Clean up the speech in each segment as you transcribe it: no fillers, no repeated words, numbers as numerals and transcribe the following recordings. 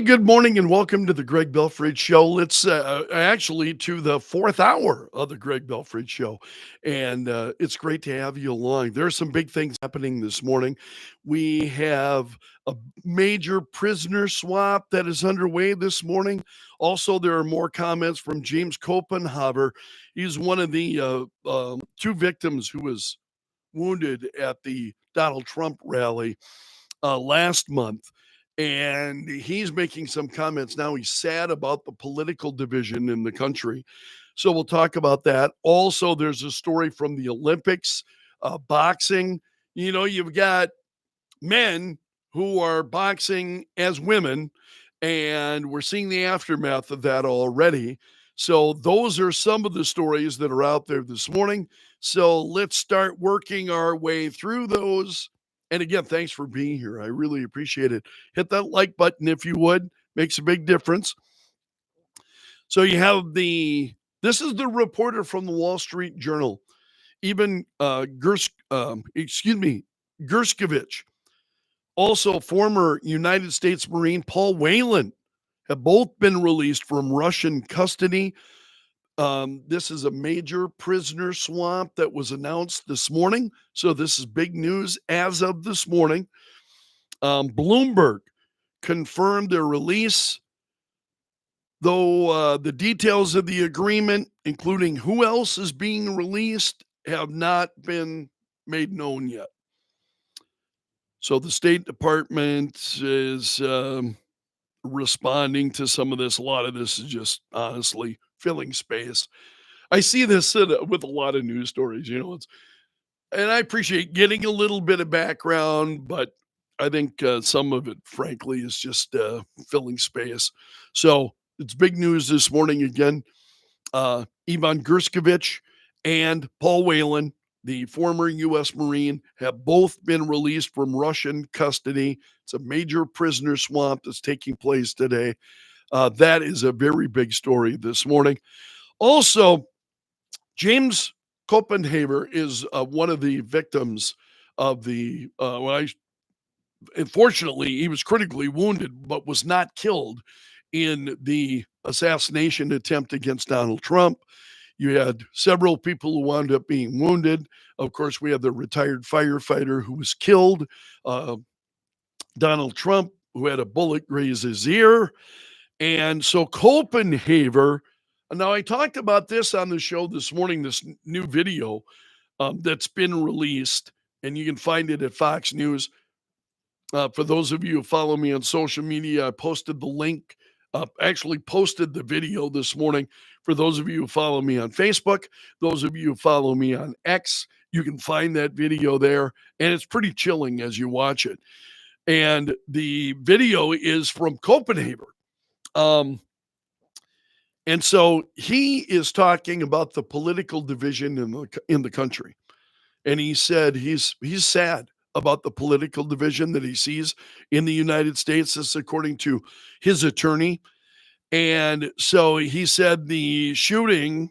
good morning and welcome to the Greg Belfrage Show. Let's actually to the fourth hour of the Greg Belfrage Show. And it's great to have you along. There are some big things happening this morning. We have a major prisoner swap that is underway this morning. Also, there are more comments from James Copenhaver. He's one of the two victims who was wounded at the Donald Trump rally last month. And he's making some comments now. He's sad about the political division in the country. So we'll talk about that. Also, there's a story from the Olympics, boxing. You've got men who are boxing as women, and we're seeing the aftermath of that already. So those are some of the stories that are out there this morning. So let's start working our way through those. And again, thanks for being here. I really appreciate it. Hit that like button if you would. Makes a big difference. So you have this is the reporter from the Wall Street Journal, even Gerskovich. Also, former United States Marine Paul Whelan have both been released from Russian custody. This is a major prisoner swap that was announced this morning. So this is big news as of this morning. Bloomberg confirmed their release, though the details of the agreement, including who else is being released, have not been made known yet. So the State Department is responding to some of this. A lot of this is just honestly filling space. I see this with a lot of news stories, and I appreciate getting a little bit of background, but I think some of it, frankly, is just filling space. So it's big news this morning again. Ivan Gerskovich and Paul Whelan, the former U.S. Marine, have both been released from Russian custody. It's a major prisoner swap that's taking place today. That is a very big story this morning. Also, James Copenhaver is one of the victims of the, unfortunately, he was critically wounded, but was not killed in the assassination attempt against Donald Trump. You had several people who wound up being wounded. Of course, we had the retired firefighter who was killed, Donald Trump, who had a bullet graze his ear. And so Copenhaver, now I talked about this on the show this morning, this new video that's been released, and you can find it at Fox News. For those of you who follow me on social media, I posted the link, actually posted the video this morning. For those of you who follow me on Facebook, those of you who follow me on X, you can find that video there, and it's pretty chilling as you watch it. And the video is from Copenhaver. And so he is talking about the political division in the country. And he said he's sad about the political division that he sees in the United States. This according to his attorney. And so he said the shooting,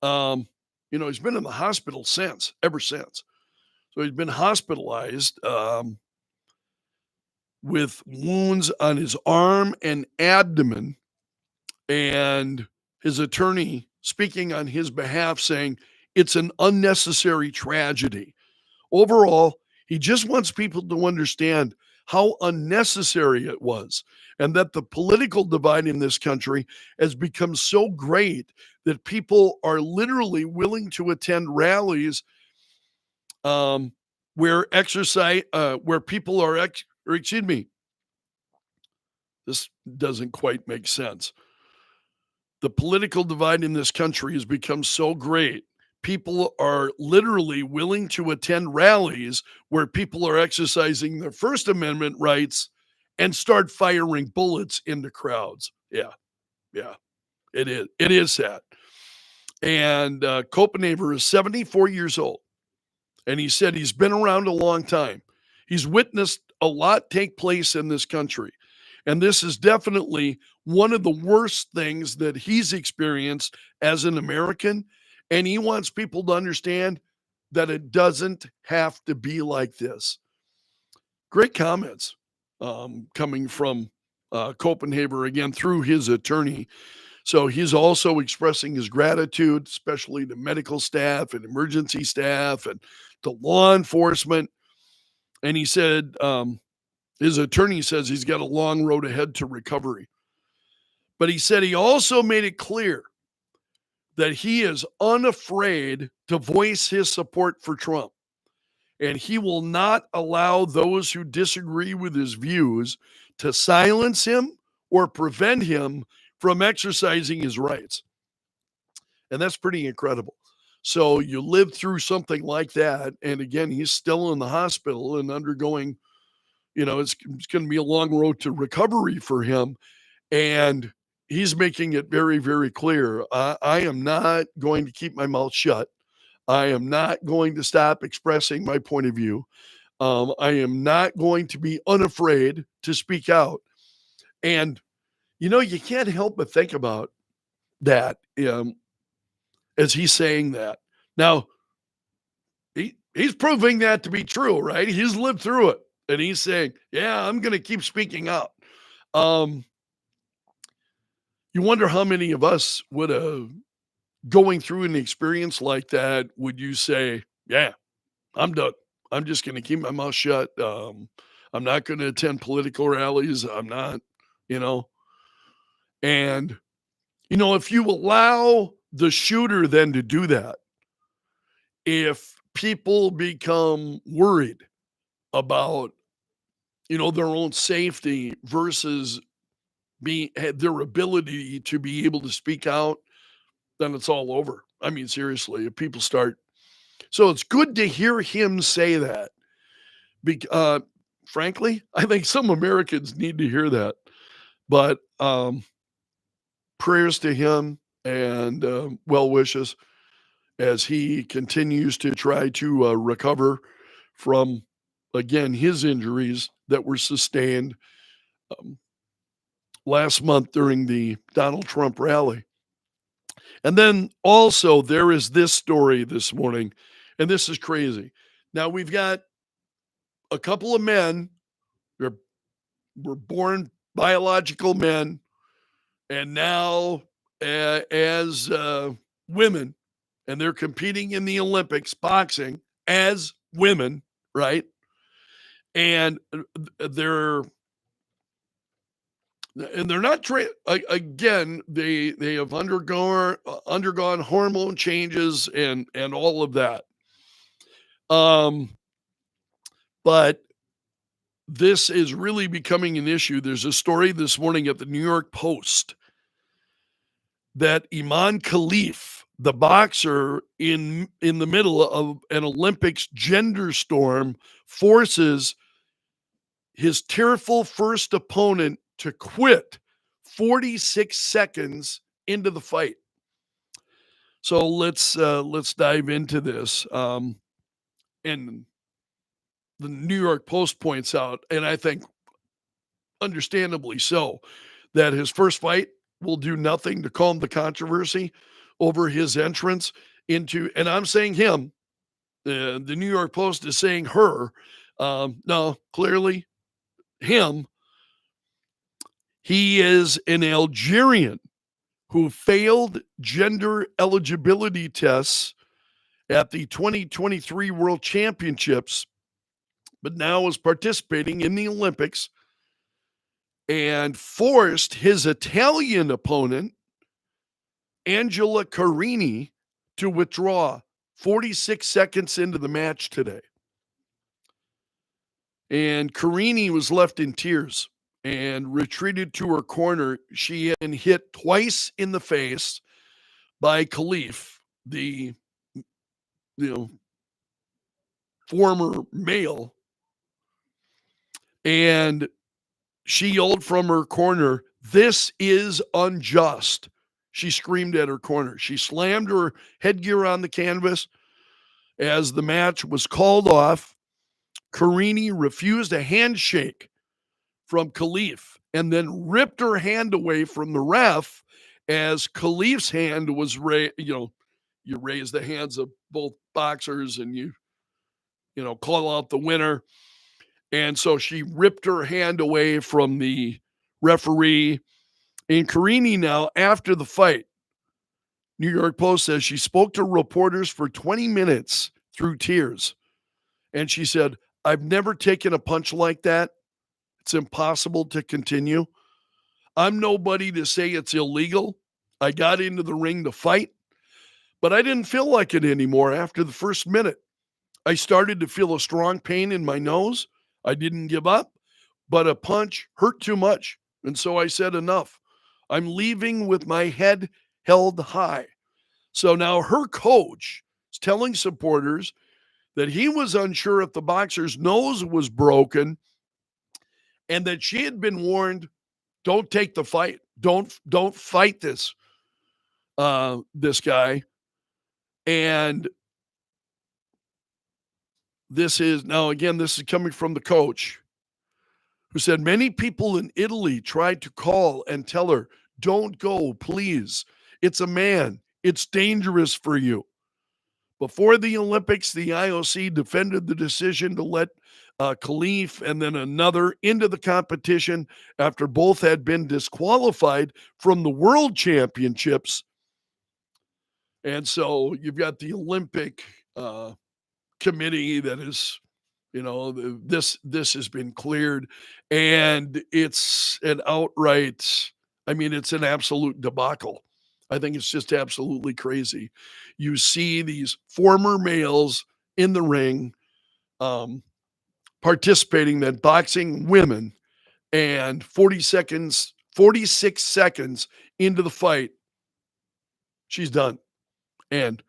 he's been in the hospital ever since. So he's been hospitalized with wounds on his arm and abdomen. And his attorney speaking on his behalf saying it's an unnecessary tragedy. Overall, he just wants people to understand how unnecessary it was and that the political divide in this country has become so great that people are literally willing to attend rallies where people are, this doesn't quite make sense. The political divide in this country has become so great. People are literally willing to attend rallies where people are exercising their First Amendment rights and start firing bullets into crowds. Yeah, it is. It is sad. And Copenhaver is 74 years old. And he said he's been around a long time. He's witnessed a lot take place in this country. And this is definitely one of the worst things that he's experienced as an American. And he wants people to understand that it doesn't have to be like this. Great comments coming from Copenhagen again through his attorney. So he's also expressing his gratitude, especially to medical staff and emergency staff and to law enforcement. And he said, his attorney says he's got a long road ahead to recovery. But he said he also made it clear that he is unafraid to voice his support for Trump. And he will not allow those who disagree with his views to silence him or prevent him from exercising his rights. And that's pretty incredible. So you live through something like that. And again, he's still in the hospital and undergoing, it's going to be a long road to recovery for him. And he's making it very, very clear. I am not going to keep my mouth shut. I am not going to stop expressing my point of view. I am not going to be unafraid to speak out. And, you can't help but think about that as he's saying that. Now, he's proving that to be true, right? He's lived through it. And he's saying, yeah, I'm going to keep speaking out. You wonder how many of us would have, going through an experience like that, would you say, yeah, I'm done. I'm just going to keep my mouth shut. I'm not going to attend political rallies. I'm not, you know. And, if you allow the shooter then to do that, if people become worried about, their own safety versus their ability to be able to speak out, then it's all over. I mean, seriously, if people start. So it's good to hear him say that. Frankly, I think some Americans need to hear that. But prayers to him and well wishes as he continues to try to recover from, again, his injuries that were sustained last month during the Donald Trump rally. And then also there is this story this morning, and this is crazy. Now we've got a couple of men who were born biological men, and now as women, and they're competing in the Olympics, boxing as women, right? And they're not trained again. They have undergone hormone changes and all of that. But this is really becoming an issue. There's a story this morning at the New York Post that Iman Khalif, the boxer in the middle of an Olympics gender storm, forces his tearful first opponent to quit 46 seconds into the fight. So let's dive into this. And the New York Post points out, and I think understandably so, that his first fight will do nothing to calm the controversy over his entrance into, and I'm saying him, the New York Post is saying her. No, clearly him. He is an Algerian who failed gender eligibility tests at the 2023 World Championships, but now is participating in the Olympics and forced his Italian opponent, Angela Carini, to withdraw 46 seconds into the match today. And Carini was left in tears and retreated to her corner. She had been hit twice in the face by Khalif, the former male, and she yelled from her corner, "This is unjust." She screamed at her corner. She slammed her headgear on the canvas. As the match was called off, Carini refused a handshake from Khalif and then ripped her hand away from the ref as Khalif's hand was raised. You raise the hands of both boxers and you call out the winner. And so she ripped her hand away from the referee. And Carini now, after the fight, New York Post says she spoke to reporters for 20 minutes through tears. And she said, I've never taken a punch like that. It's impossible to continue. I'm nobody to say it's illegal. I got into the ring to fight, but I didn't feel like it anymore after the first minute. I started to feel a strong pain in my nose. I didn't give up, but a punch hurt too much. And so I said, enough. I'm leaving with my head held high. So now her coach is telling supporters that he was unsure if the boxer's nose was broken and that she had been warned, don't take the fight. Don't fight this guy. And this is coming from the coach who said many people in Italy tried to call and tell her, don't go, please. It's a man. It's dangerous for you. Before the Olympics, the IOC defended the decision to let Khalif and then another into the competition after both had been disqualified from the World Championships. And so you've got the Olympic committee that is, this has been cleared, and it's an outright, it's an absolute debacle. I think it's just absolutely crazy. You see these former males in the ring participating, then boxing women, and 46 seconds into the fight, she's done. And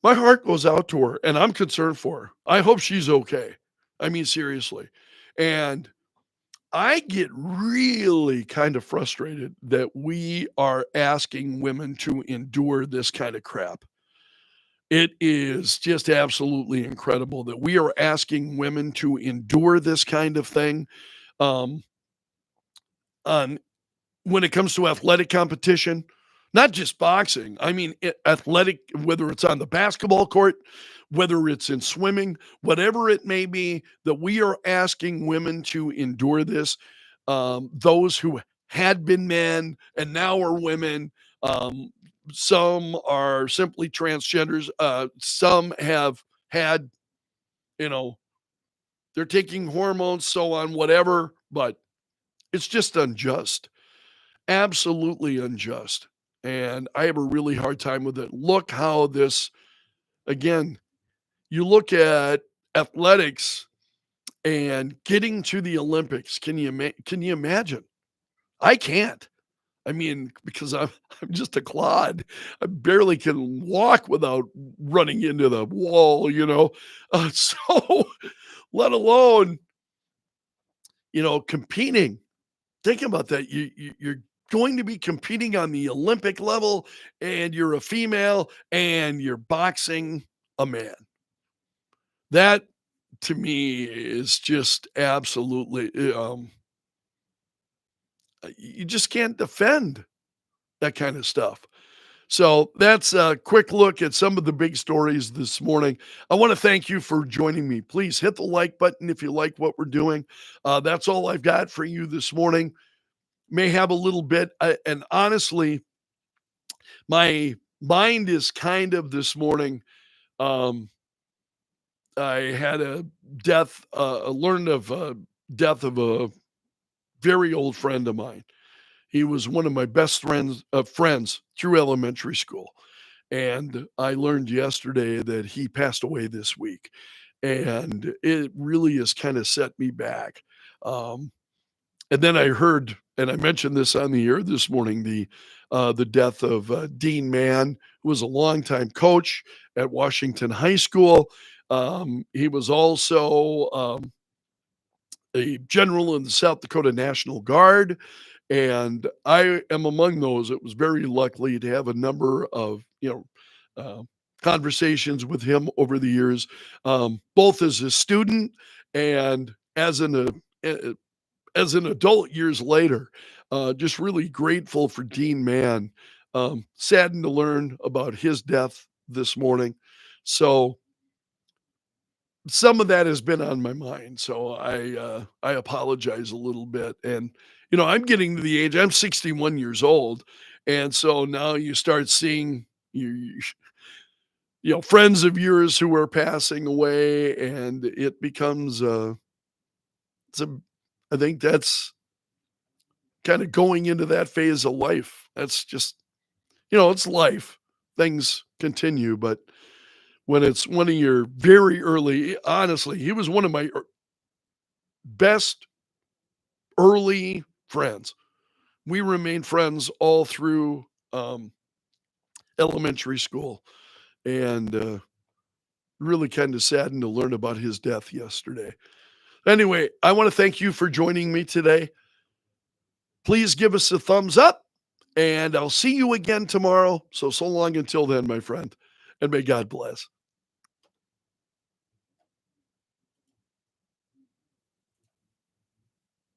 my heart goes out to her, and I'm concerned for her. I hope she's okay. Seriously. And I get really kind of frustrated that we are asking women to endure this kind of crap. It is just absolutely incredible that we are asking women to endure this kind of thing. Um, on when it comes to athletic competition, not just boxing. Athletic, whether it's on the basketball court, whether it's in swimming, whatever it may be, that we are asking women to endure this. Those who had been men and now are women. Some are simply transgenders. Some have had, they're taking hormones, so on, whatever, but it's just unjust. Absolutely unjust. And I have a really hard time with it. Look how this, again, you look at athletics and getting to the Olympics. Can you imagine? I can't. Because I'm just a clod. I barely can walk without running into the wall. So let alone, competing. Think about that. You're going to be competing on the Olympic level, and you're a female, and you're boxing a man. That, to me, is just absolutely, you just can't defend that kind of stuff. So that's a quick look at some of the big stories this morning. I want to thank you for joining me. Please hit the like button if you like what we're doing. That's all I've got for you this morning. May have a little bit, and honestly, my mind is kind of this morning. I had a death, learned of a death of a very old friend of mine. He was one of my best friends through elementary school. And I learned yesterday that he passed away this week. And it really has kind of set me back. Um, and then I heard, and I mentioned this on the air this morning, the death of Dean Mann, who was a longtime coach at Washington High School. He was also a general in the South Dakota National Guard, and I am among those. It was very lucky to have a number of conversations with him over the years, both as a student and as an adult years later. Just really grateful for Dean Mann. Saddened to learn about his death this morning. So some of that has been on my mind. So I apologize a little bit. And I'm getting to the age, I'm 61 years old, and so now you start seeing friends of yours who are passing away, and it becomes, it's a I think that's kinda going into that phase of life. That's just it's life. Things continue, but when it's one of your very early honestly, he was one of my best early friends. We remained friends all through, elementary school, and, really kinda saddened to learn about his death yesterday. Anyway, I wanna thank you for joining me today. Please give us a thumbs up, and I'll see you again tomorrow. So long until then, my friend, and may God bless.